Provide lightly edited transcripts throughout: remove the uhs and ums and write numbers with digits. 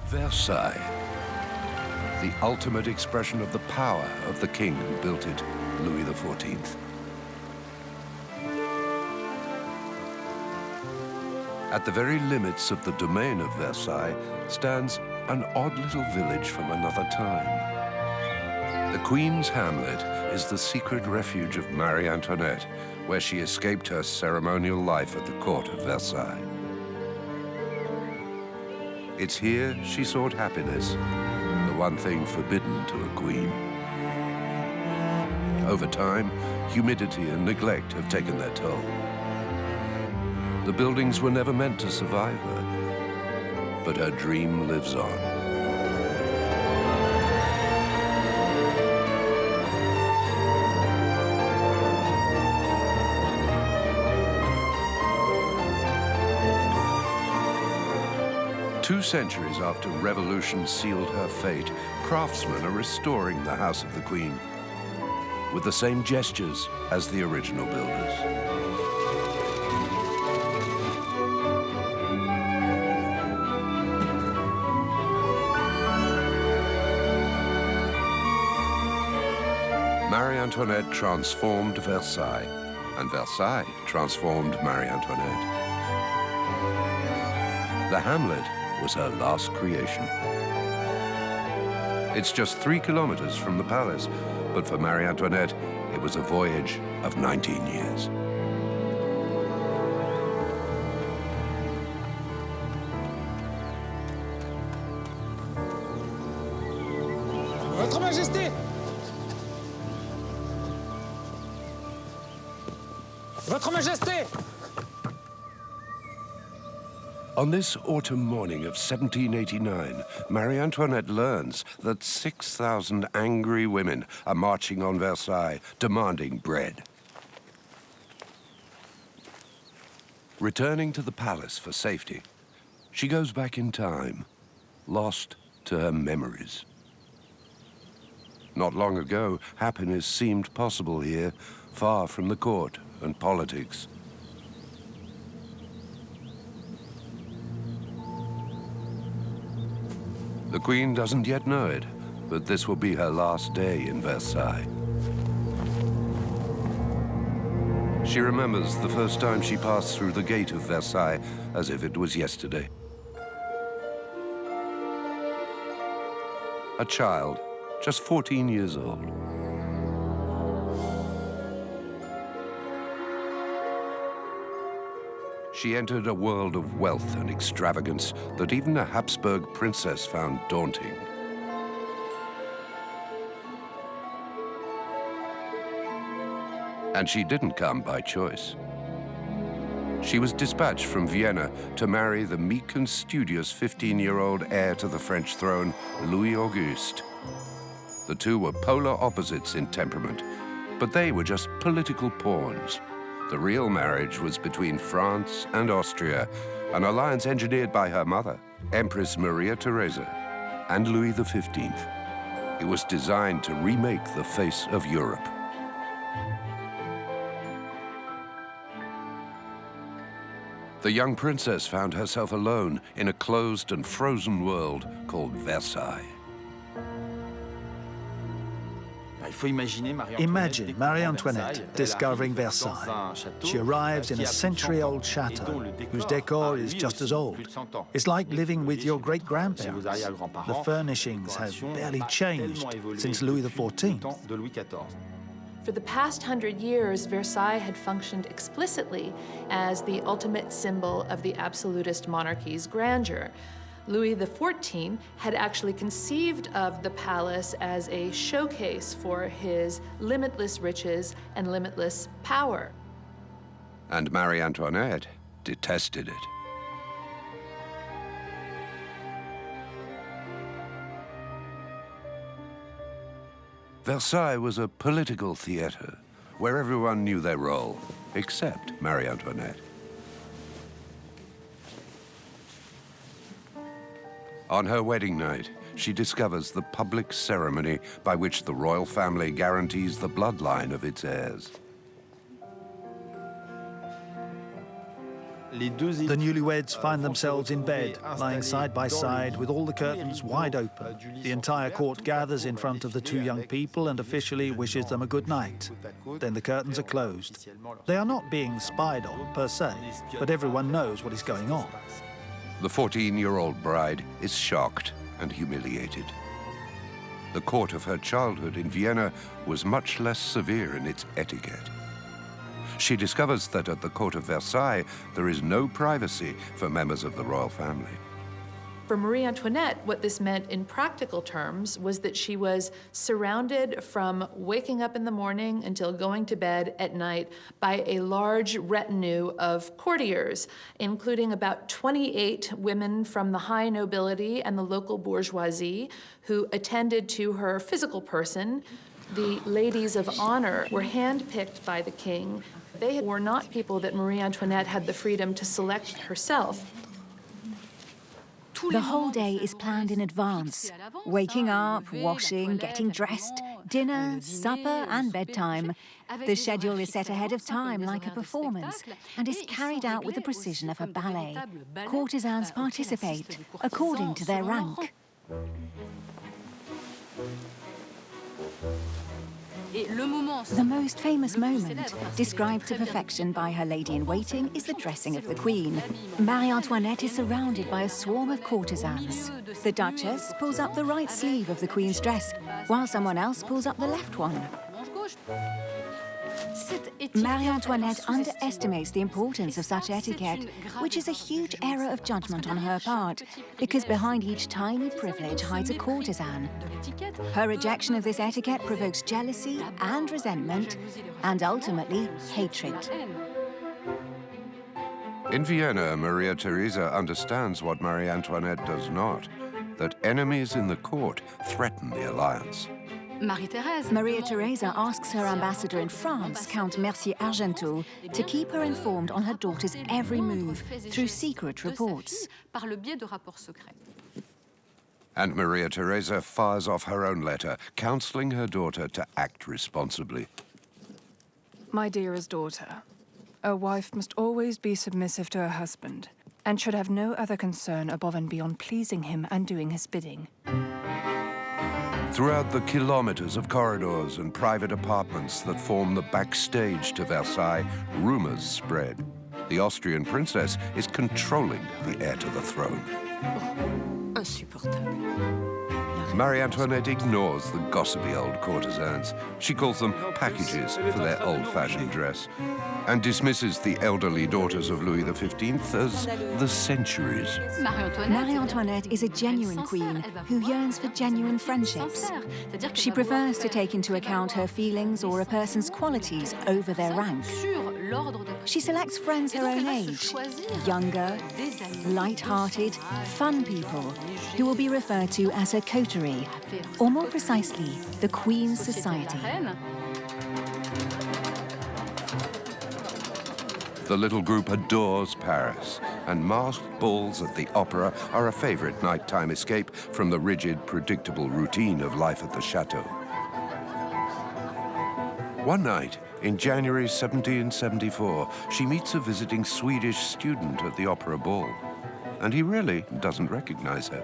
Versailles, the ultimate expression of the power of the king who built it, Louis XIV. At the very limits of the domain of Versailles stands an odd little village from another time. The Queen's Hamlet is the secret refuge of Marie-Antoinette, where she escaped her ceremonial life at the court of Versailles. It's here she sought happiness, the one thing forbidden to a queen. Over time, humidity and neglect have taken their toll. The buildings were never meant to survive her, but her dream lives on. Two centuries after revolution sealed her fate, craftsmen are restoring the house of the Queen with the same gestures as the original builders. Marie-Antoinette transformed Versailles, and Versailles transformed Marie-Antoinette. The Hamlet was her last creation. It's just 3 kilometers from the palace, but for Marie-Antoinette, it was a voyage of 19 years. Votre Majesté! Votre Majesté! On this autumn morning of 1789, Marie-Antoinette learns that 6,000 angry women are marching on Versailles, demanding bread. Returning to the palace for safety, she goes back in time, lost to her memories. Not long ago, happiness seemed possible here, far from the court and politics. The Queen doesn't yet know it, but this will be her last day in Versailles. She remembers the first time she passed through the gate of Versailles as if it was yesterday. A child, just 14 years old. She entered a world of wealth and extravagance that even a Habsburg princess found daunting. And she didn't come by choice. She was dispatched from Vienna to marry the meek and studious 15-year-old heir to the French throne, Louis Auguste. The two were polar opposites in temperament, but they were just political pawns. The real marriage was between France and Austria, an alliance engineered by her mother, Empress Maria Theresa, and Louis XV. It was designed to remake the face of Europe. The young princess found herself alone in a closed and frozen world called Versailles. Imagine Marie-Antoinette discovering Versailles. She arrives in a century-old chateau whose decor is just as old. It's like living with your great-grandparents. The furnishings have barely changed since Louis XIV. For the past 100 years, Versailles had functioned explicitly as the ultimate symbol of the absolutist monarchy's grandeur. Louis XIV had actually conceived of the palace as a showcase for his limitless riches and limitless power. And Marie-Antoinette detested it. Versailles was a political theater where everyone knew their role, except Marie-Antoinette. On her wedding night, she discovers the public ceremony by which the royal family guarantees the bloodline of its heirs. The newlyweds find themselves in bed, lying side by side with all the curtains wide open. The entire court gathers in front of the two young people and officially wishes them a good night. Then the curtains are closed. They are not being spied on, per se, but everyone knows what is going on. The 14-year-old bride is shocked and humiliated. The court of her childhood in Vienna was much less severe in its etiquette. She discovers that at the court of Versailles, there is no privacy for members of the royal family. For Marie-Antoinette, what this meant in practical terms was that she was surrounded from waking up in the morning until going to bed at night by a large retinue of courtiers, including about 28 women from the high nobility and the local bourgeoisie who attended to her physical person. The ladies of honor were handpicked by the king. They were not people that Marie-Antoinette had the freedom to select herself. The whole day is planned in advance. Waking up, washing, getting dressed, dinner, supper, and bedtime. The schedule is set ahead of time like a performance and is carried out with the precision of a ballet. Courtesans participate according to their rank. The most famous moment, described to perfection by her lady-in-waiting, is the dressing of the Queen. Marie-Antoinette is surrounded by a swarm of courtesans. The Duchess pulls up the right sleeve of the Queen's dress, while someone else pulls up the left one. Marie-Antoinette underestimates the importance of such etiquette, which is a huge error of judgment on her part, because behind each tiny privilege hides a courtesan. Her rejection of this etiquette provokes jealousy and resentment, and ultimately, hatred. In Vienna, Maria Theresa understands what Marie Antoinette does not, that enemies in the court threaten the alliance. Maria Theresa asks her ambassador in France, Count Mercier-Argenteau, to keep her informed on her daughter's every move through secret reports. And Maria Theresa fires off her own letter, counseling her daughter to act responsibly. My dearest daughter, a wife must always be submissive to her husband and should have no other concern above and beyond pleasing him and doing his bidding. Throughout the kilometers of corridors and private apartments that form the backstage to Versailles, rumors spread. The Austrian princess is controlling the heir to the throne. Marie-Antoinette ignores the gossipy old courtesans. She calls them packages for their old-fashioned dress and dismisses the elderly daughters of Louis XV as the centuries. Marie-Antoinette is a genuine queen who yearns for genuine friendships. She prefers to take into account her feelings or a person's qualities over their rank. She selects friends her own age, younger, light-hearted, fun people who will be referred to as her coterie, or more precisely, the Queen's Society. The little group adores Paris, and masked balls at the opera are a favorite nighttime escape from the rigid, predictable routine of life at the chateau. One night, in January 1774, she meets a visiting Swedish student at the opera ball, and he really doesn't recognize her.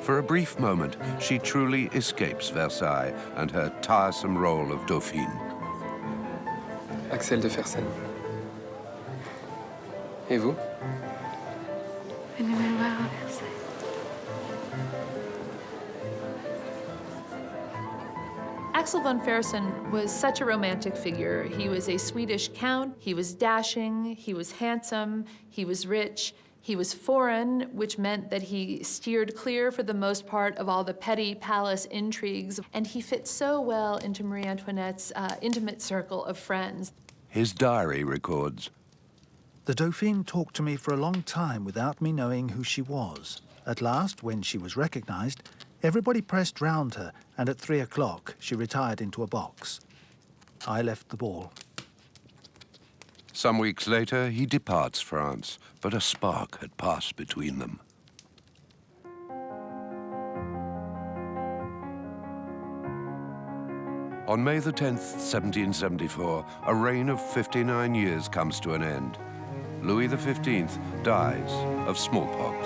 For a brief moment, she truly escapes Versailles and her tiresome role of Dauphine. Axel de Fersen. Et vous? Venez me voir à Versailles. Axel von Fersen was such a romantic figure. He was a Swedish count, he was dashing, he was handsome, he was rich, he was foreign, which meant that he steered clear for the most part of all the petty palace intrigues, and he fit so well into Marie Antoinette's intimate circle of friends. His diary records, The Dauphine talked to me for a long time without me knowing who she was. At last, when she was recognized, everybody pressed round her, and at 3 o'clock, she retired into a box. I left the ball. Some weeks later, he departs France, but a spark had passed between them. On May the 10th, 1774, a reign of 59 years comes to an end. Louis XV dies of smallpox.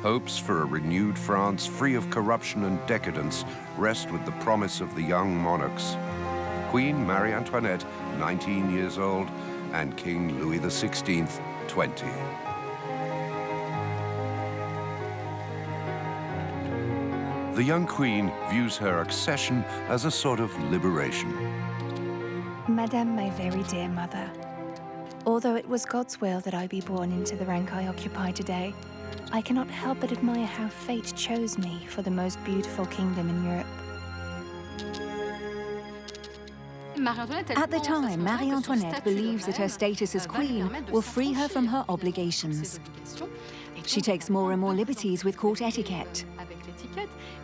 Hopes for a renewed France free of corruption and decadence rest with the promise of the young monarchs. Queen Marie-Antoinette, 19 years old, and King Louis XVI, 20. The young queen views her accession as a sort of liberation. Madame, my very dear mother, although it was God's will that I be born into the rank I occupy today, I cannot help but admire how fate chose me for the most beautiful kingdom in Europe. At the time, Marie-Antoinette believes that her status as queen will free her from her obligations. She takes more and more liberties with court etiquette.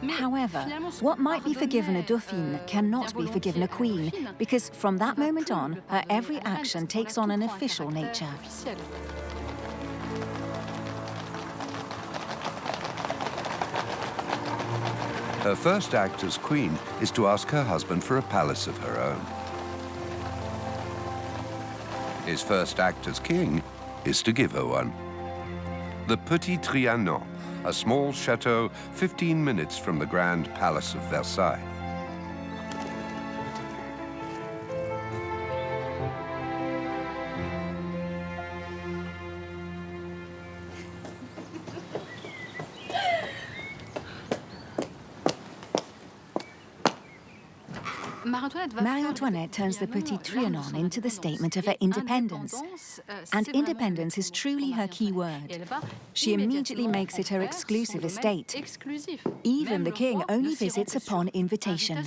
However, what might be forgiven a dauphine cannot be forgiven a queen, because from that moment on, her every action takes on an official nature. Her first act as queen is to ask her husband for a palace of her own. His first act as king is to give her one. The Petit Trianon, a small chateau 15 minutes from the grand palace of Versailles. Marie-Antoinette turns the Petit Trianon into the statement of her independence. And independence is truly her key word. She immediately makes it her exclusive estate. Even the king only visits upon invitation.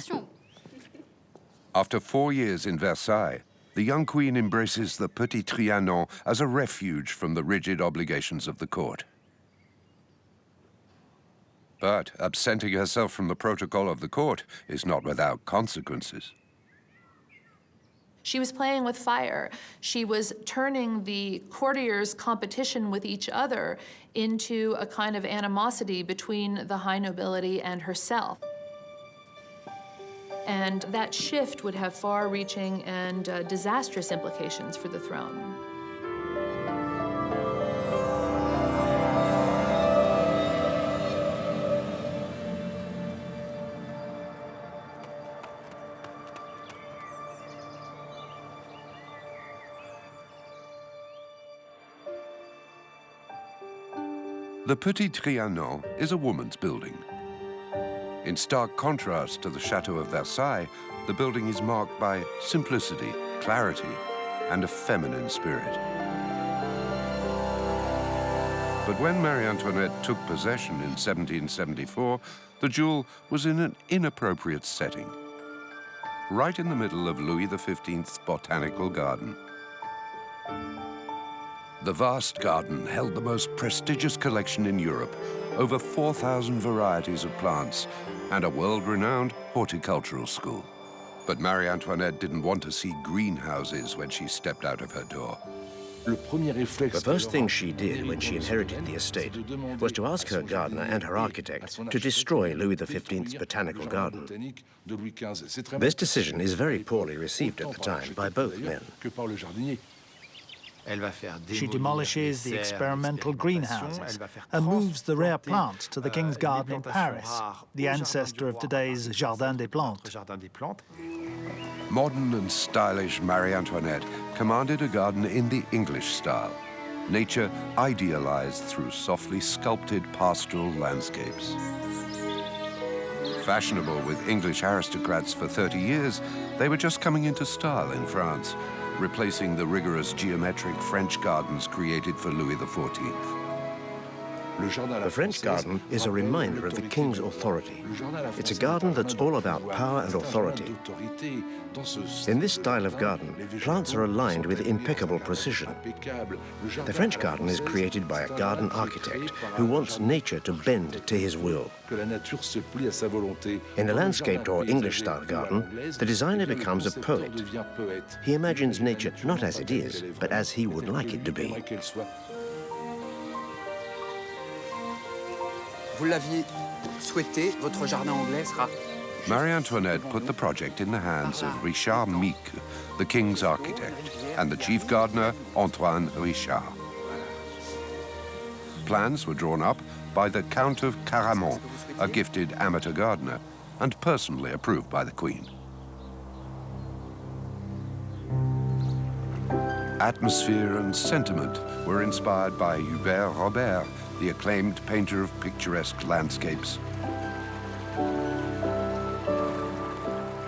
After 4 years in Versailles, the young queen embraces the Petit Trianon as a refuge from the rigid obligations of the court. But absenting herself from the protocol of the court is not without consequences. She was playing with fire. She was turning the courtiers' competition with each other into a kind of animosity between the high nobility and herself. And that shift would have far-reaching and disastrous implications for the throne. The Petit Trianon is a woman's building. In stark contrast to the Chateau of Versailles, the building is marked by simplicity, clarity, and a feminine spirit. But when Marie-Antoinette took possession in 1774, the jewel was in an inappropriate setting, right in the middle of Louis XV's botanical garden. The vast garden held the most prestigious collection in Europe, over 4,000 varieties of plants, and a world-renowned horticultural school. But Marie-Antoinette didn't want to see greenhouses when she stepped out of her door. The first thing she did when she inherited the estate was to ask her gardener and her architect to destroy Louis XV's botanical garden. This decision is very poorly received at the time by both men. She demolishes the experimental greenhouses and moves the rare plants to the King's Garden in Paris, the ancestor of today's Jardin des Plantes. Modern and stylish Marie-Antoinette commanded a garden in the English style, nature idealized through softly sculpted pastoral landscapes. Fashionable with English aristocrats for 30 years, they were just coming into style in France, replacing the rigorous geometric French gardens created for Louis XIV. The French garden is a reminder of the king's authority. It's a garden that's all about power and authority. In this style of garden, plants are aligned with impeccable precision. The French garden is created by a garden architect who wants nature to bend to his will. In a landscaped or English-style garden, the designer becomes a poet. He imagines nature not as it is, but as he would like it to be. Vous l'aviez souhaité, votre jardin anglais sera Marie-Antoinette put the project in the hands of Risha Meek, the king's architect, and the chief gardener, Antoine Richard. Plans were drawn up by the Count of Caramont, a gifted amateur gardener, and personally approved by the Queen. Atmosphere and sentiment were inspired by Hubert Robert, the acclaimed painter of picturesque landscapes.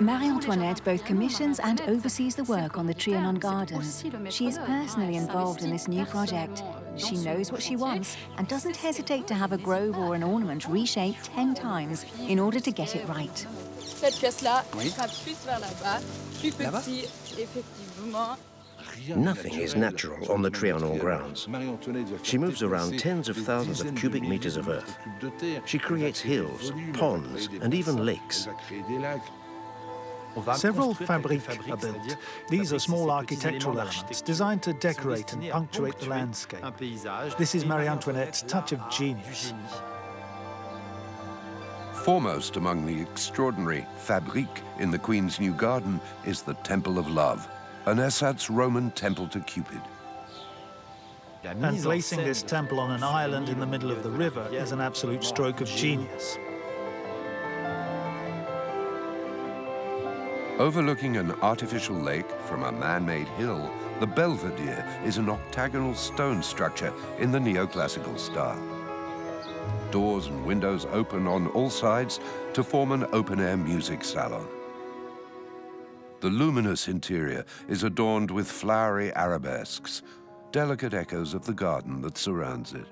Marie-Antoinette both commissions and oversees the work on the Trianon Gardens. She is personally involved in this new project. She knows what she wants and doesn't hesitate to have a grove or an ornament reshaped 10 times in order to get it right. Cette pièce-là sera plus vers là-bas, plus petit, effectivement. Nothing is natural on the Trianon grounds. She moves around tens of thousands of cubic meters of earth. She creates hills, ponds, and even lakes. Several fabriques are built. These are small architectural elements designed to decorate and punctuate the landscape. This is Marie-Antoinette's touch of genius. Foremost among the extraordinary fabriques in the Queen's new garden is the Temple of Love, an ersatz Roman temple to Cupid. And placing this temple on an island in the middle of the river is an absolute stroke of genius. Overlooking an artificial lake from a man-made hill, the Belvedere is an octagonal stone structure in the neoclassical style. Doors and windows open on all sides to form an open-air music salon. The luminous interior is adorned with flowery arabesques, delicate echoes of the garden that surrounds it.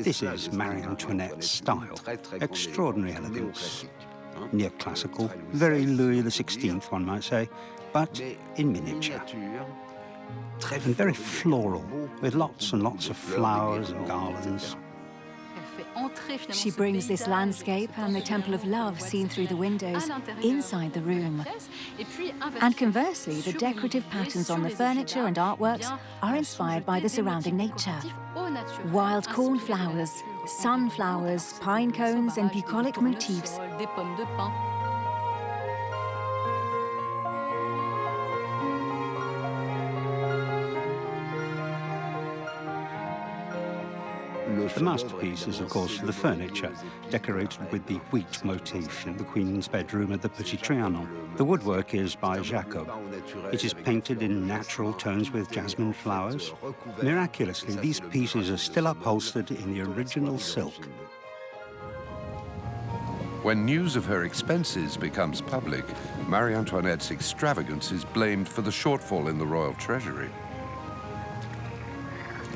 This is Marie-Antoinette's style, extraordinary elegance. Neoclassical, very Louis XVI, one might say, but in miniature. And very floral, with lots and lots of flowers and garlands. She brings this landscape and the Temple of Love seen through the windows inside the room. And conversely, the decorative patterns on the furniture and artworks are inspired by the surrounding nature. Wild cornflowers, sunflowers, pine cones, and bucolic motifs. The masterpiece is, of course, the furniture, decorated with the wheat motif in the Queen's bedroom at the Petit Trianon. The woodwork is by Jacob. It is painted in natural tones with jasmine flowers. Miraculously, these pieces are still upholstered in the original silk. When news of her expenses becomes public, Marie-Antoinette's extravagance is blamed for the shortfall in the royal treasury.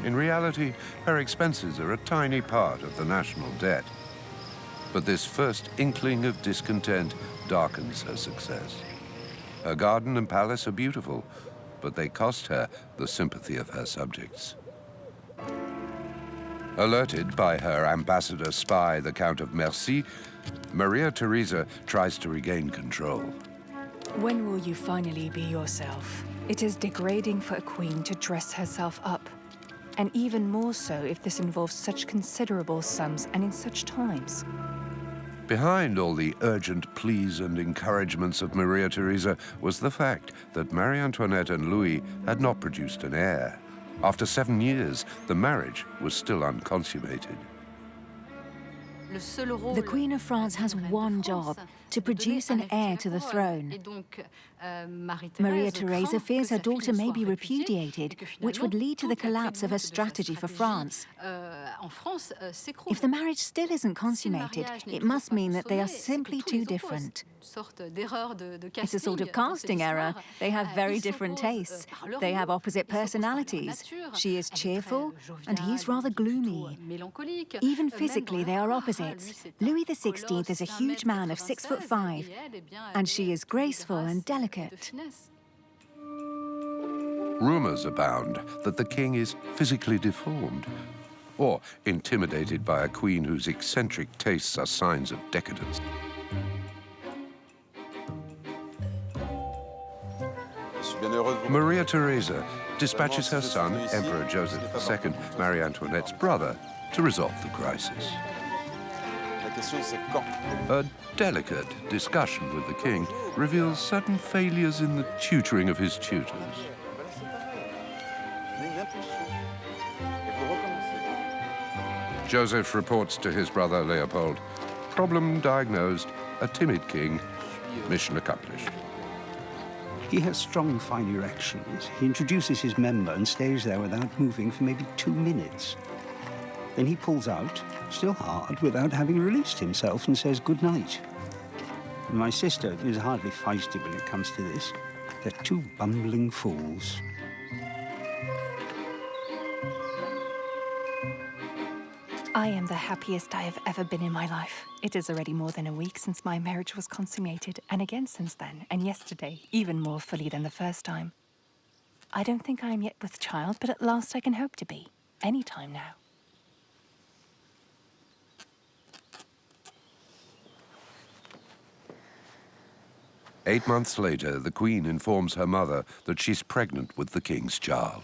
In reality, her expenses are a tiny part of the national debt. But this first inkling of discontent darkens her success. Her garden and palace are beautiful, but they cost her the sympathy of her subjects. Alerted by her ambassador spy, the Count of Mercy, Maria Theresa tries to regain control. When will you finally be yourself? It is degrading for a queen to dress herself up. And even more so if this involves such considerable sums and in such times. Behind all the urgent pleas and encouragements of Maria Theresa was the fact that Marie-Antoinette and Louis had not produced an heir. After 7 years, the marriage was still unconsummated. The Queen of France has one job, to produce an heir to the throne. Maria Theresa fears her daughter may be repudiated, which would lead to the collapse of her strategy for France. If the marriage still isn't consummated, it must mean that they are simply too different. It's a sort of casting error. They have very different tastes. They have opposite personalities. She is cheerful, and he's rather gloomy. Even physically, they are opposites. Louis XVI is a huge man of 6'5", and she is graceful and delicate. Rumors abound that the king is physically deformed, or intimidated by a queen whose eccentric tastes are signs of decadence. Maria Theresa dispatches her son, Emperor Joseph II, Marie-Antoinette's brother, to resolve the crisis. A delicate discussion with the king reveals certain failures in the tutoring of his tutors. Joseph reports to his brother Leopold. Problem diagnosed, a timid king, mission accomplished. He has strong, fine erections. He introduces his member and stays there without moving for maybe 2 minutes. Then he pulls out, still hard, without having released himself, and says good night. And my sister is hardly feisty when it comes to this. They're two bumbling fools. I am the happiest I have ever been in my life. It is already more than a week since my marriage was consummated, and again since then, and yesterday, even more fully than the first time. I don't think I am yet with child, but at last I can hope to be. Any time now. Eight months later, the Queen informs her mother that she's pregnant with the king's child.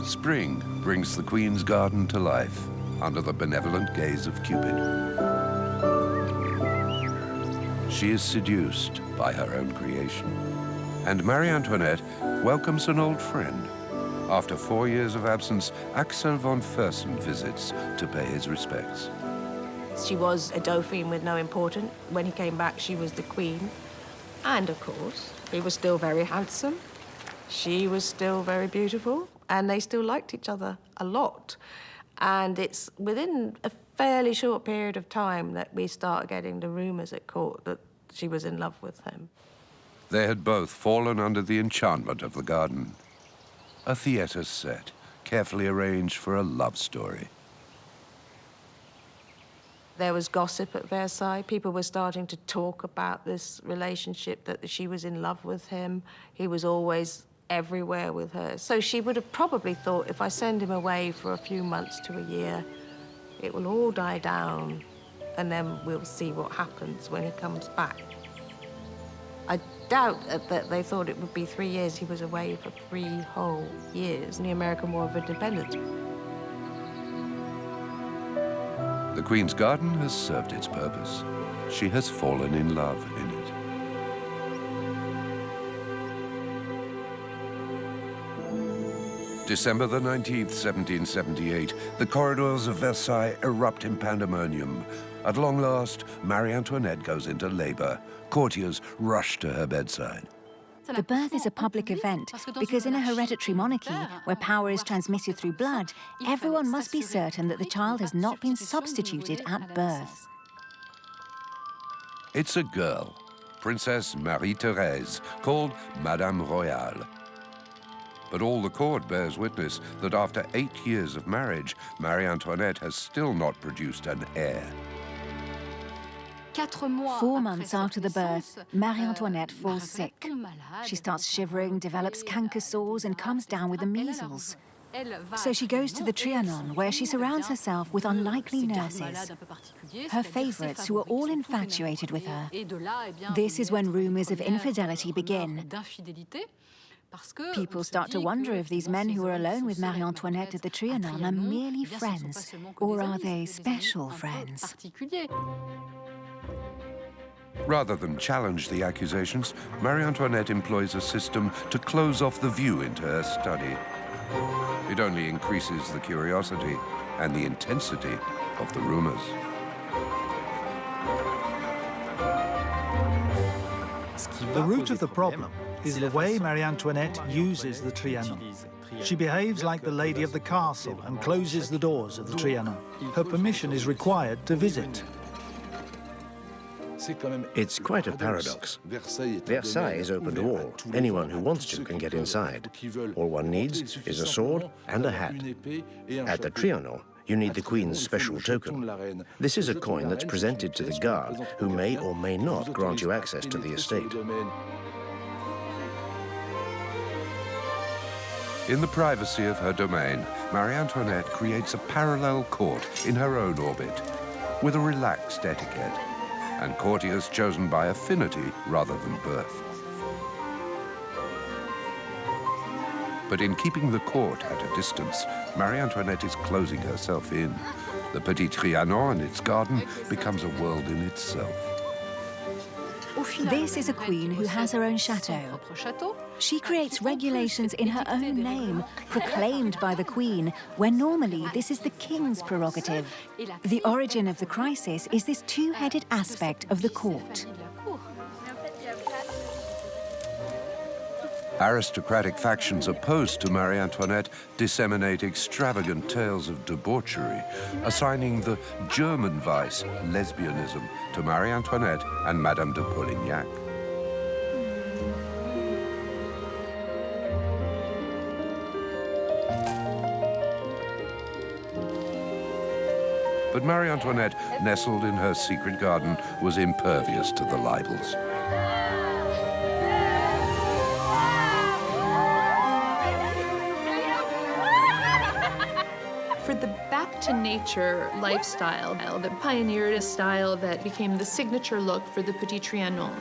Spring brings the Queen's garden to life under the benevolent gaze of Cupid. She is seduced by her own creation, and Marie-Antoinette welcomes an old friend. After 4 years of absence, Axel von Fersen visits to pay his respects. She was a dauphin with no importance. When he came back, she was the queen. And of course, he was still very handsome. She was still very beautiful. And they still liked each other a lot. And it's within a fairly short period of time that we start getting the rumors at court that she was in love with him. They had both fallen under the enchantment of the garden. A theater set, carefully arranged for a love story. There was gossip at Versailles. People were starting to talk about this relationship, that she was in love with him. He was always everywhere with her. So she would have probably thought, if I send him away for a few months to a year, it will all die down, and then we'll see what happens when he comes back. I doubt that they thought it would be 3 years. He was away for 3 whole years in the American War of Independence. The Queen's garden has served its purpose. She has fallen in love in it. December the 19th, 1778, the corridors of Versailles erupt in pandemonium. At long last, Marie-Antoinette goes into labor. Courtiers rush to her bedside. The birth is a public event because in a hereditary monarchy, where power is transmitted through blood, everyone must be certain that the child has not been substituted at birth. It's a girl, Princess Marie-Thérèse, called Madame Royale. But all the court bears witness that after 8 years of marriage, Marie-Antoinette has still not produced an heir. 4 months after the birth, Marie-Antoinette falls sick. She starts shivering, develops canker sores, and comes down with the measles. So she goes to the Trianon, where she surrounds herself with unlikely nurses, her favorites who are all infatuated with her. This is when rumors of infidelity begin. People start to wonder if these men who are alone with Marie-Antoinette at the Trianon are merely friends, or are they special friends? Rather than challenge the accusations, Marie-Antoinette employs a system to close off the view into her study. It only increases the curiosity and the intensity of the rumors. The root of the problem is the way Marie-Antoinette uses the Trianon. She behaves like the lady of the castle and closes the doors of the Trianon. Her permission is required to visit. It's quite a paradox. Versailles is open to all. Anyone who wants to can get inside. All one needs is a sword and a hat. At the Trianon, you need the Queen's special token. This is a coin that's presented to the guard, who may or may not grant you access to the estate. In the privacy of her domain, Marie-Antoinette creates a parallel court in her own orbit, with a relaxed etiquette, and courtiers chosen by affinity rather than birth. But in keeping the court at a distance, Marie-Antoinette is closing herself in. The Petit Trianon and its garden becomes a world in itself. This is a queen who has her own chateau. She creates regulations in her own name, proclaimed by the queen, when normally this is the king's prerogative. The origin of the crisis is this two-headed aspect of the court. Aristocratic factions opposed to Marie-Antoinette disseminate extravagant tales of debauchery, assigning the German vice, lesbianism, to Marie-Antoinette and Madame de Polignac. But Marie-Antoinette, nestled in her secret garden, was impervious to the libels. For the back-to-nature lifestyle, that pioneered a style that became the signature look for the Petit Trianon.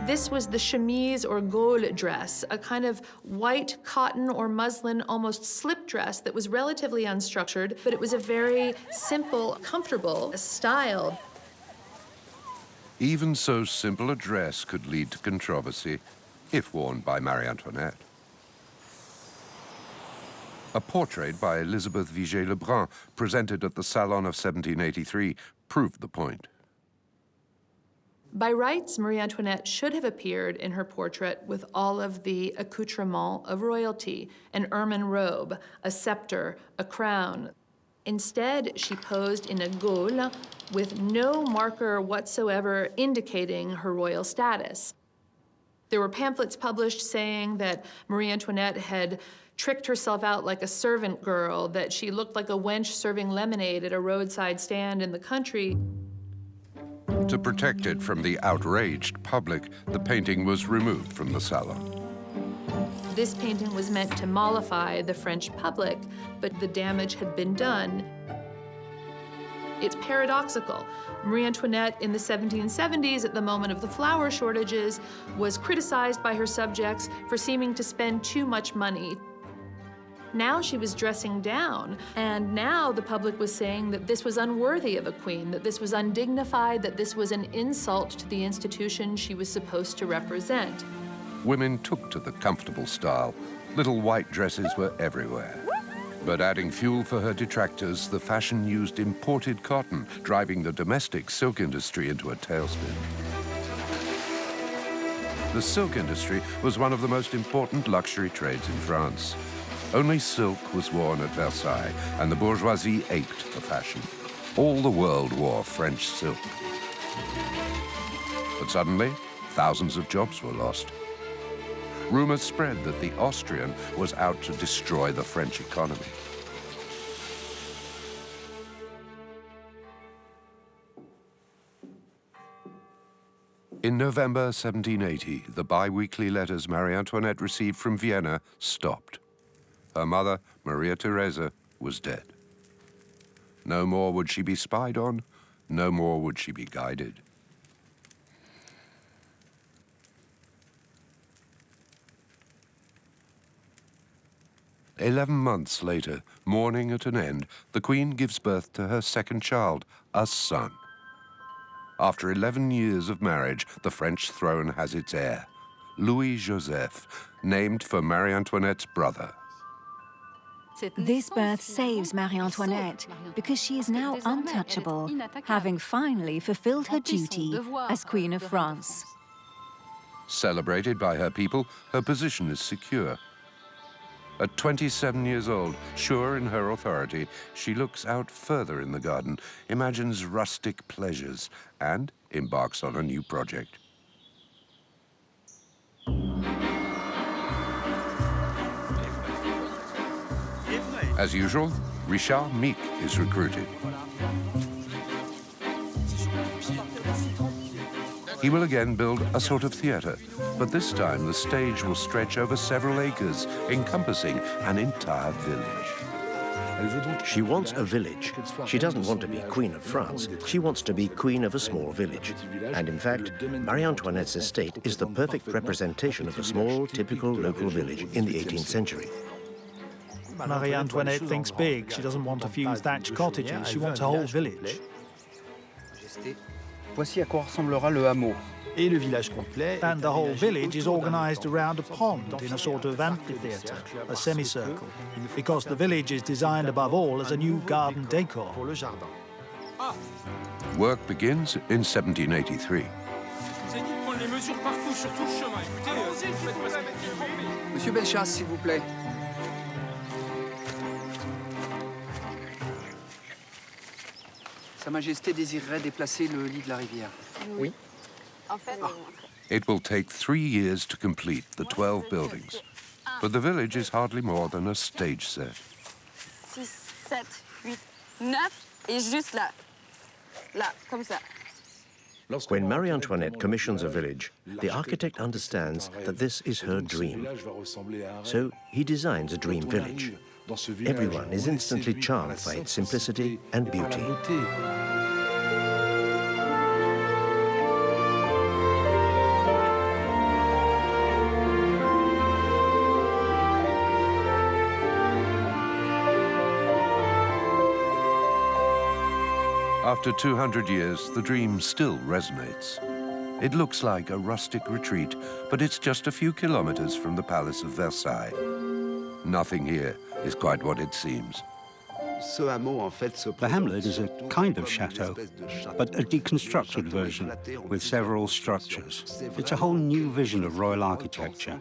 This was the chemise or gaule dress, a kind of white cotton or muslin, almost slip dress that was relatively unstructured, but it was a very simple, comfortable style. Even so simple a dress could lead to controversy if worn by Marie-Antoinette. A portrait by Elizabeth Vigée-Lebrun, presented at the Salon of 1783, proved the point. By rights, Marie-Antoinette should have appeared in her portrait with all of the accoutrements of royalty, an ermine robe, a scepter, a crown. Instead, she posed in a gaule with no marker whatsoever indicating her royal status. There were pamphlets published saying that Marie-Antoinette had tricked herself out like a servant girl, that she looked like a wench serving lemonade at a roadside stand in the country. To protect it from the outraged public, the painting was removed from the salon. This painting was meant to mollify the French public, but the damage had been done. It's paradoxical. Marie-Antoinette in the 1770s, at the moment of the flour shortages, was criticized by her subjects for seeming to spend too much money. Now she was dressing down, and now the public was saying that this was unworthy of a queen, that this was undignified, that this was an insult to the institution she was supposed to represent. Women took to the comfortable style. Little white dresses were everywhere. But adding fuel for her detractors, the fashion used imported cotton, driving the domestic silk industry into a tailspin. The silk industry was one of the most important luxury trades in France. Only silk was worn at Versailles, and the bourgeoisie aped for fashion. All the world wore French silk. But suddenly, thousands of jobs were lost. Rumors spread that the Austrian was out to destroy the French economy. In November 1780, the bi-weekly letters Marie-Antoinette received from Vienna stopped. Her mother, Maria Theresa, was dead. No more would she be spied on, no more would she be guided. "11 months later, mourning at an end, the Queen gives birth to her second child, a son. After 11 years of marriage, the French throne has its heir, Louis-Joseph, named for Marie-Antoinette's brother. This birth saves Marie-Antoinette because she is now untouchable, having finally fulfilled her duty as Queen of France. Celebrated by her people, her position is secure. At 27 years old, sure in her authority, she looks out further in the garden, imagines rustic pleasures, and embarks on a new project. As usual, Risha Meek is recruited. He will again build a sort of theater, but this time the stage will stretch over several acres, encompassing an entire village. She wants a village. She doesn't want to be Queen of France. She wants to be Queen of a small village. And in fact, Marie-Antoinette's estate is the perfect representation of a small, typical local village in the 18th century. Marie-Antoinette thinks big. She doesn't want a few thatched cottages. She wants a whole village. Voici à quoi ressemblera le hameau. Et le village complet. And the whole village is organized around a pond in a sort of amphitheatre, a semicircle, because the village is designed above all as a new garden decor. Work begins in 1783. Monsieur Bellechasse, s'il vous plaît. Sa Majesté désirerait déplacer le lit de la rivière. Oui. It will take 3 years to complete the 12 buildings, but the village is hardly more than a stage set. 6, 7, 8, 9, et juste là. Là, comme ça. When Marie-Antoinette commissions a village, the architect understands that this is her dream. So he designs a dream village. Everyone is instantly charmed by its simplicity and beauty. After 200 years, the dream still resonates. It looks like a rustic retreat, but it's just a few kilometers from the Palace of Versailles. Nothing here is quite what it seems. The hamlet is a kind of chateau, but a deconstructed version with several structures. It's a whole new vision of royal architecture.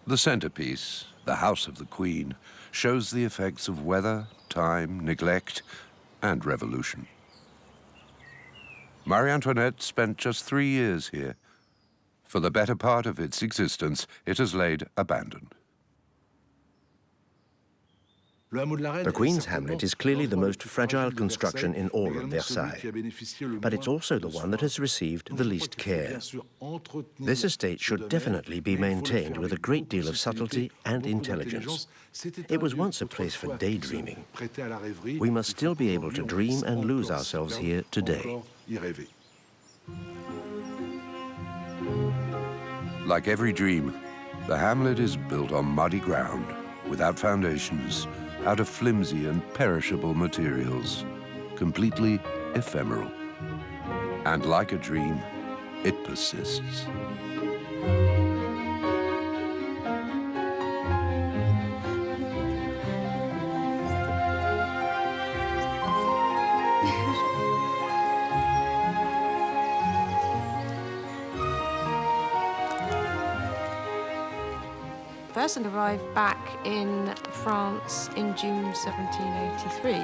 The centerpiece, the House of the Queen, shows the effects of weather, time, neglect, and revolution. Marie-Antoinette spent just 3 years here. For the better part of its existence, it has laid abandoned. The Queen's Hamlet is clearly the most fragile construction in all of Versailles, but it's also the one that has received the least care. This estate should definitely be maintained with a great deal of subtlety and intelligence. It was once a place for daydreaming. We must still be able to dream and lose ourselves here today. Like every dream, the hamlet is built on muddy ground, without foundations, out of flimsy and perishable materials, completely ephemeral. And like a dream, it persists. Peasant arrived back in France in June 1783.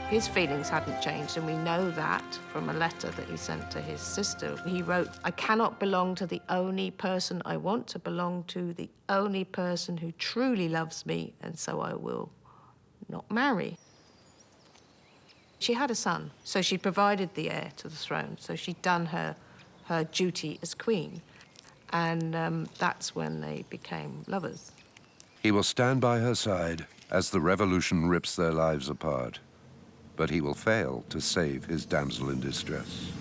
His feelings hadn't changed, and we know that from a letter that he sent to his sister. He wrote, "I cannot belong to the only person I want to belong to, the only person who truly loves me, and so I will not marry." She had a son, so she provided the heir to the throne, so she'd done her duty as queen. And that's when they became lovers. He will stand by her side as the revolution rips their lives apart, but he will fail to save his damsel in distress.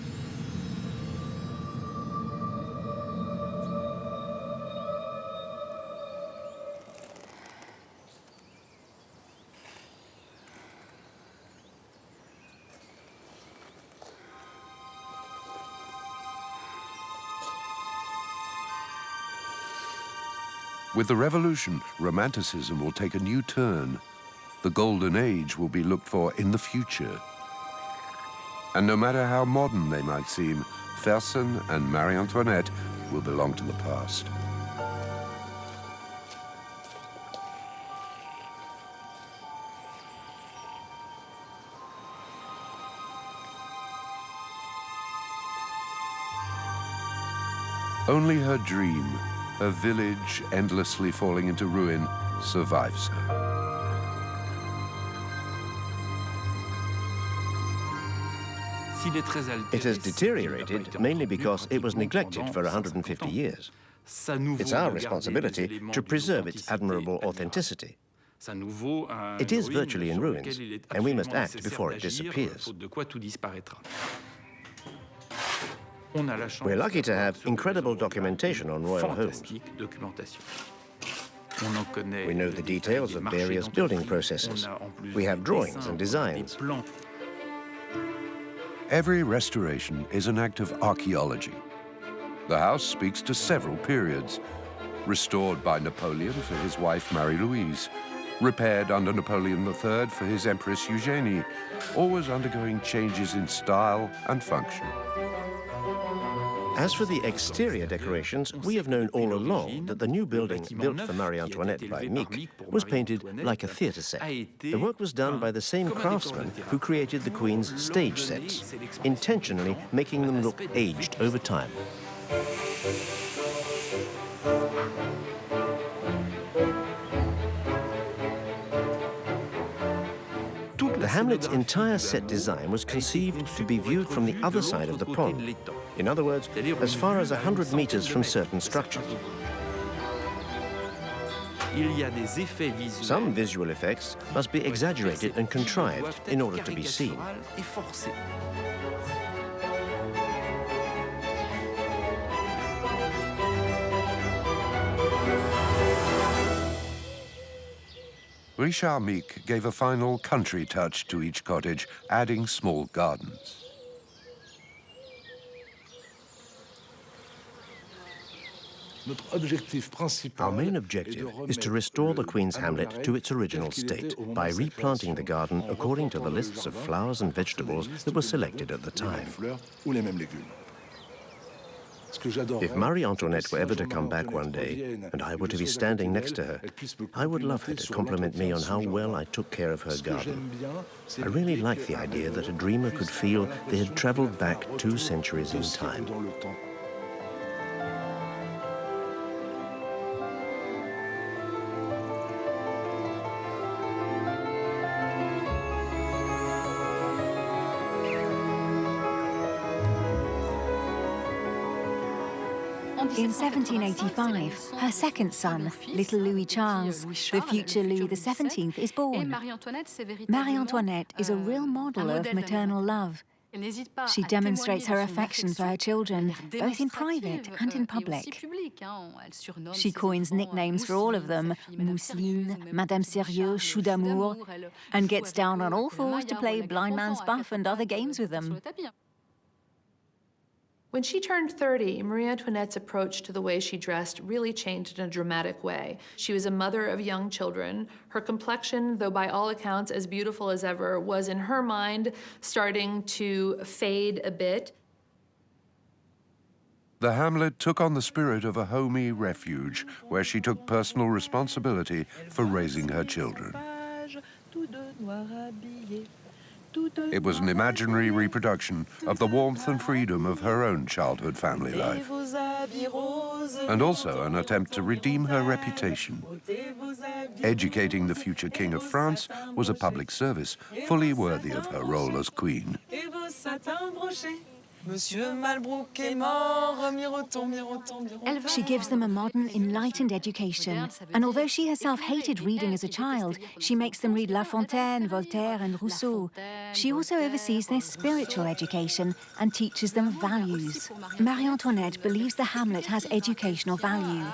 With the revolution, romanticism will take a new turn. The golden age will be looked for in the future. And no matter how modern they might seem, Fersen and Marie-Antoinette will belong to the past. Only her dream, a village endlessly falling into ruin, survives her. It has deteriorated mainly because it was neglected for 150 years. It's our responsibility to preserve its admirable authenticity. It is virtually in ruins, and we must act before it disappears. We're lucky to have incredible documentation on royal homes. We know the details of various building processes. We have drawings and designs. Every restoration is an act of archaeology. The house speaks to several periods. Restored by Napoleon for his wife Marie-Louise, repaired under Napoleon III for his Empress Eugénie, always undergoing changes in style and function. As for the exterior decorations, we have known all along that the new building built for Marie-Antoinette by Meek was painted like a theatre set. The work was done by the same craftsman who created the Queen's stage sets, intentionally making them look aged over time. The Hamlet's entire set design was conceived to be viewed from the other side of the pond. In other words, as far as 100 meters from certain structures. Some visual effects must be exaggerated and contrived in order to be seen. Risha Meek gave a final country touch to each cottage, adding small gardens. Our main objective is to restore the Queen's Hamlet to its original state by replanting the garden according to the lists of flowers and vegetables that were selected at the time. If Marie-Antoinette were ever to come back one day, and I were to be standing next to her, I would love her to compliment me on how well I took care of her garden. I really like the idea that a dreamer could feel they had traveled back 2 centuries in time. In 1785, her second son, little Louis Charles, the future Louis XVII, is born. Marie-Antoinette is a real model of maternal love. She demonstrates her affection for her children, both in private and in public. She coins nicknames for all of them, Mousseline, Madame Sérieux, Chou d'amour, and gets down on all fours to play blind man's buff and other games with them. When she turned 30, Marie-Antoinette's approach to the way she dressed really changed in a dramatic way. She was a mother of young children. Her complexion, though by all accounts as beautiful as ever, was in her mind starting to fade a bit. The hamlet took on the spirit of a homey refuge where she took personal responsibility for raising her children. It was an imaginary reproduction of the warmth and freedom of her own childhood family life, and also an attempt to redeem her reputation. Educating the future King of France was a public service fully worthy of her role as queen. She gives them a modern, enlightened education, and although she herself hated reading as a child, she makes them read La Fontaine, Voltaire and Rousseau. She also oversees their spiritual education and teaches them values. Marie-Antoinette believes the Hamlet has educational value.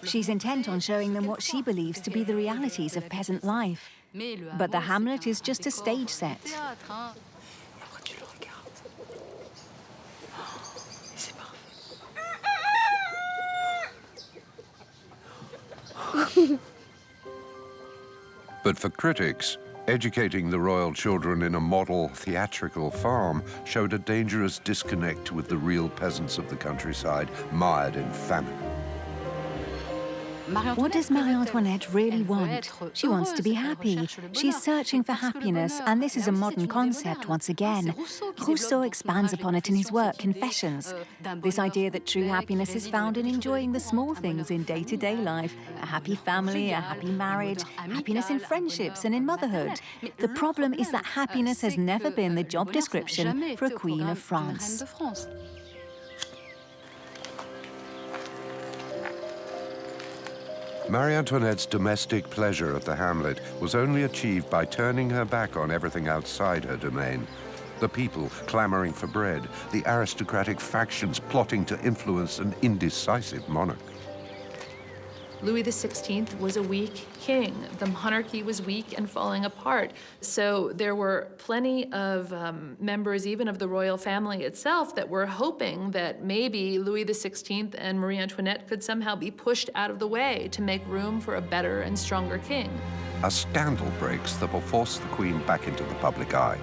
She's intent on showing them what she believes to be the realities of peasant life. But the Hamlet is just a stage set. But for critics, educating the royal children in a model theatrical farm showed a dangerous disconnect with the real peasants of the countryside, mired in famine. What does Marie-Antoinette really want? She wants to be happy. She's searching for happiness, and this is a modern concept once again. Rousseau expands upon it in his work, Confessions. This idea that true happiness is found in enjoying the small things in day-to-day life. A happy family, a happy marriage, happiness in friendships and in motherhood. The problem is that happiness has never been the job description for a Queen of France. Marie-Antoinette's domestic pleasure at the Hamlet was only achieved by turning her back on everything outside her domain. The people clamoring for bread, the aristocratic factions plotting to influence an indecisive monarch. Louis XVI was a weak king. The monarchy was weak and falling apart. So there were plenty of members, even of the royal family itself, that were hoping that maybe Louis XVI and Marie Antoinette could somehow be pushed out of the way to make room for a better and stronger king. A scandal breaks that will force the Queen back into the public eye.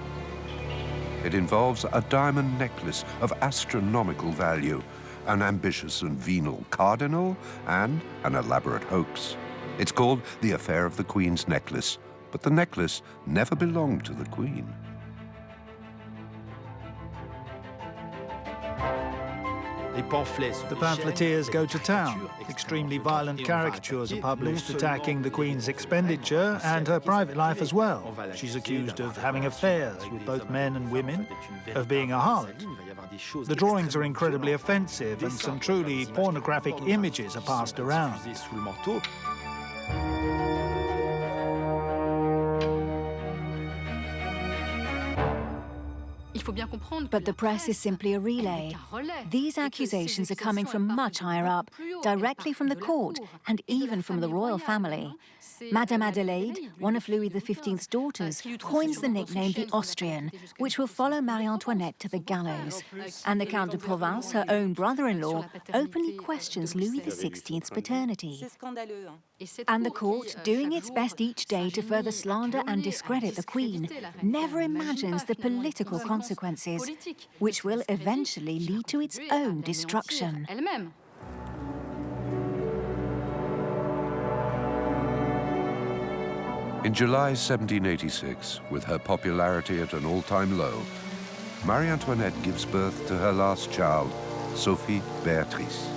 It involves a diamond necklace of astronomical value, an ambitious and venal cardinal, and an elaborate hoax. It's called the Affair of the Queen's Necklace, but the necklace never belonged to the Queen. The pamphleteers go to town. Extremely violent caricatures are published attacking the Queen's expenditure and her private life as well. She's accused of having affairs with both men and women, of being a harlot. The drawings are incredibly offensive and some truly pornographic images are passed around. But the press is simply a relay. These accusations are coming from much higher up, directly from the court and even from the royal family. Madame Adelaide, one of Louis XV's daughters, coins the nickname the Austrian, which will follow Marie-Antoinette to the gallows. And the Count de Provence, her own brother-in-law, openly questions Louis XV's paternity. And the court, doing its best each day to further slander and discredit the Queen, never imagines the political consequences, which will eventually lead to its own destruction. In July 1786, with her popularity at an all-time low, Marie-Antoinette gives birth to her last child, Sophie Beatrice.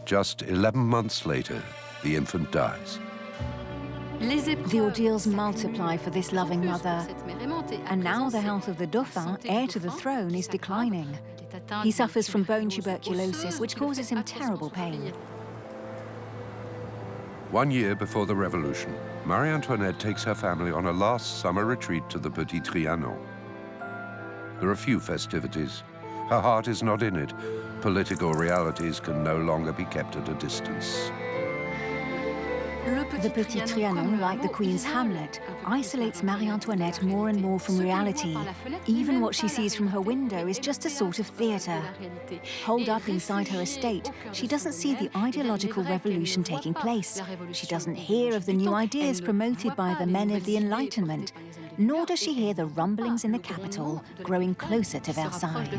Just 11 months later, the infant dies. The ordeals multiply for this loving mother, and now the health of the Dauphin, heir to the throne, is declining. He suffers from bone tuberculosis, which causes him terrible pain. 1 year before the Revolution, Marie-Antoinette takes her family on a last summer retreat to the Petit Trianon. There are few festivities. Her heart is not in it. Political realities can no longer be kept at a distance. The Petit Trianon, like the Queen's Hamlet, isolates Marie-Antoinette more and more from reality. Even what she sees from her window is just a sort of theatre. Holed up inside her estate, she doesn't see the ideological revolution taking place. She doesn't hear of the new ideas promoted by the men of the Enlightenment, nor does she hear the rumblings in the capital growing closer to Versailles.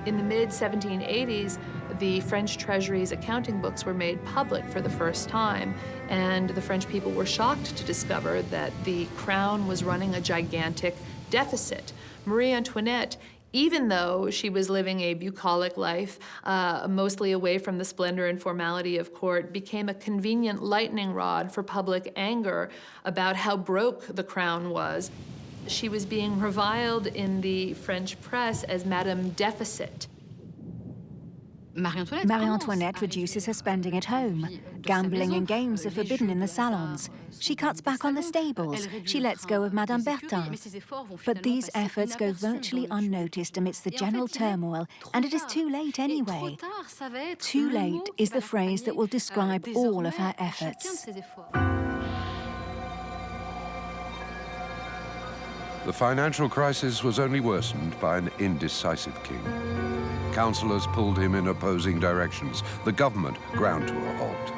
In the mid-1780s, the French Treasury's accounting books were made public for the first time, and the French people were shocked to discover that the crown was running a gigantic deficit. Marie Antoinette, even though she was living a bucolic life, mostly away from the splendor and formality of court, became a convenient lightning rod for public anger about how broke the crown was. She was being reviled in the French press as Madame Deficit. Marie-Antoinette reduces her spending at home. Gambling and games are forbidden in the salons. She cuts back on the stables. She lets go of Madame Bertin. But these efforts go virtually unnoticed amidst the general turmoil, and it is too late anyway. Too late is the phrase that will describe all of her efforts. The financial crisis was only worsened by an indecisive king. Councillors pulled him in opposing directions. The government ground to a halt.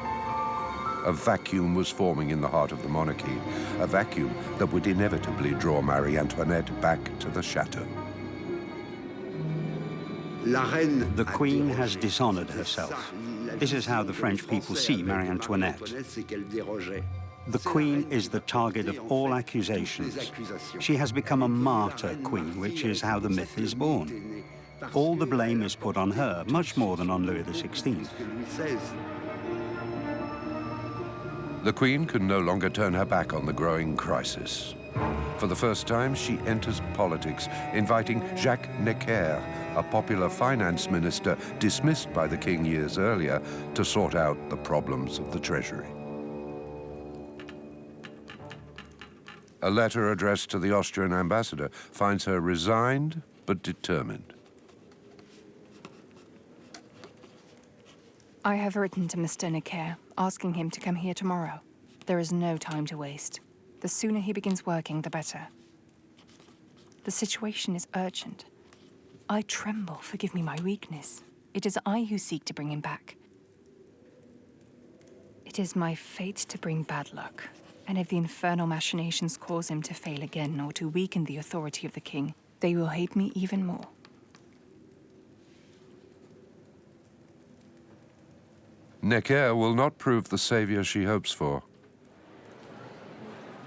A vacuum was forming in the heart of the monarchy, a vacuum that would inevitably draw Marie-Antoinette back to the chateau. The Queen has dishonored herself. This is how the French people see Marie-Antoinette. The Queen is the target of all accusations. She has become a martyr queen, which is how the myth is born. All the blame is put on her, much more than on Louis XVI. The Queen can no longer turn her back on the growing crisis. For the first time, she enters politics, inviting Jacques Necker, a popular finance minister dismissed by the king years earlier, to sort out the problems of the treasury. A letter addressed to the Austrian ambassador finds her resigned but determined. I have written to Mr. Necker, asking him to come here tomorrow. There is no time to waste. The sooner he begins working, the better. The situation is urgent. I tremble, forgive me my weakness. It is I who seek to bring him back. It is my fate to bring bad luck. And if the infernal machinations cause him to fail again or to weaken the authority of the king, they will hate me even more. Necker will not prove the savior she hopes for.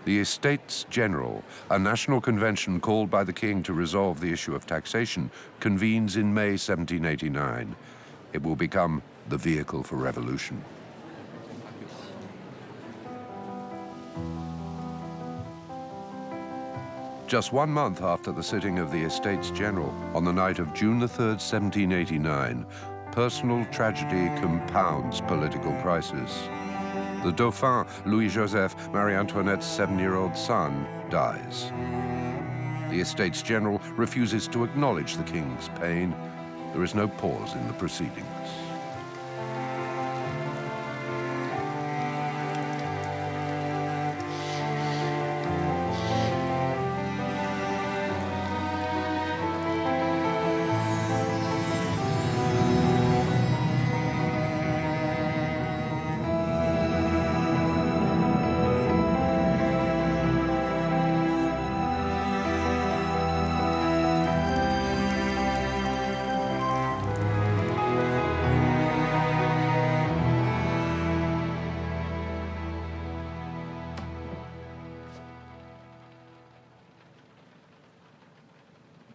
The Estates General, a national convention called by the king to resolve the issue of taxation, convenes in May 1789. It will become the vehicle for revolution. Just 1 month after the sitting of the Estates General, on the night of June the 3rd, 1789, personal tragedy compounds political crisis. The Dauphin, Louis-Joseph, Marie-Antoinette's 7-year-old son, dies. The Estates General refuses to acknowledge the king's pain. There is no pause in the proceedings.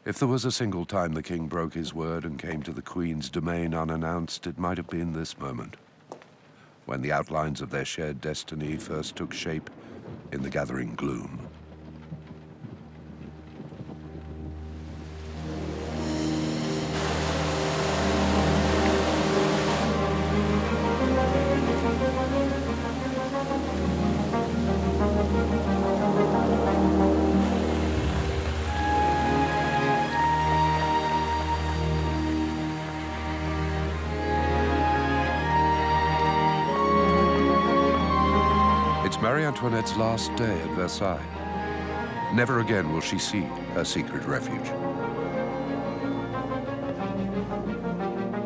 If there was a single time the king broke his word and came to the Queen's domain unannounced, it might have been this moment, when the outlines of their shared destiny first took shape in the gathering gloom. Marie-Antoinette's last day at Versailles. Never again will she see her secret refuge.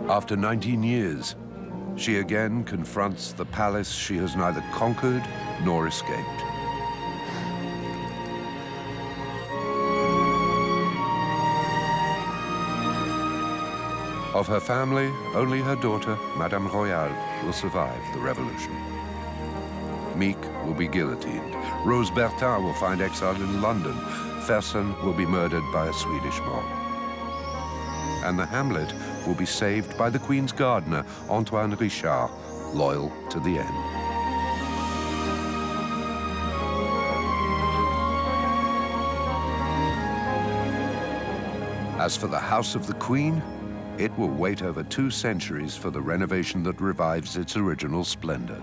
After 19 years, she again confronts the palace she has neither conquered nor escaped. Of her family, only her daughter, Madame Royale, will survive the revolution. Meek will be guillotined. Rose Bertin will find exile in London. Fersen will be murdered by a Swedish mob. And the hamlet will be saved by the Queen's gardener, Antoine Richard, loyal to the end. As for the House of the Queen, it will wait over 2 centuries for the renovation that revives its original splendor.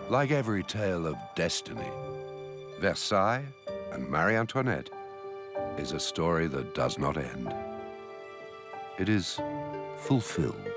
Like every tale of destiny, Versailles and Marie-Antoinette is a story that does not end. It is fulfilled.